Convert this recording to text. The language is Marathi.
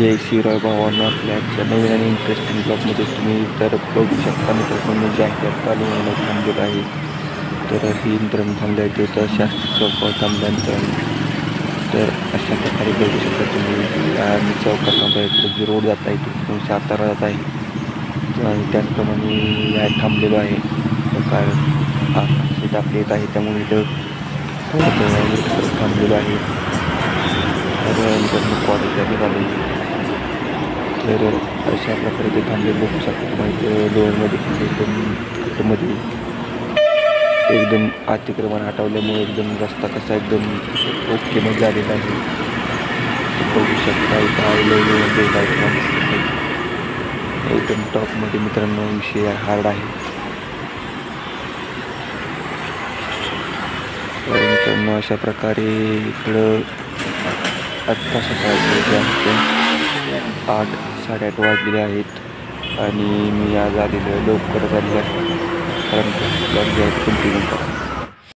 जय शिवराय भावांनो, आपल्या आजच्या नवीन आणि इंटरेस्टिंग ब्लॉगमध्ये तुम्ही तर बघू शकता मित्रांनो, जॅकेट तालुक्याला थांबलेलं आहे. तर ही मित्रांनो थांबले आहे तर शास्त्री चौकावर थांबल्यानंतर तर अशा प्रकारे बघू शकता तुम्ही आणि चौकात थांबला इकडे जी रोड जात आहे तिथून सातारा जात आहे आणि त्याचप्रमाणे या थांबलेलो आहे. कारण सीट आपली येत आहे त्यामुळे इथं थांबलेलो आहे. तर मित्रांनो कॉलेजला निघालो तर अशा प्रकारे ते थांबले बघू शकता तुम्हाला डोअरमध्ये एकदम एकदम अतिक्रमण हटवल्यामुळे एकदम रस्ता कसा एकदम ओके मध्ये झालेला आहे. बघू शकता एकदम टॉपमध्ये मित्रांनो विषय हार्ड आहे. तर मित्रांनो अशा प्रकारे इकडं आत्ता सकाळचे 8-8:30 वाजलेले आहेत आणि मी आज आलेलो लवकर आलेलो आहे. कारण कंटिन्यू करा.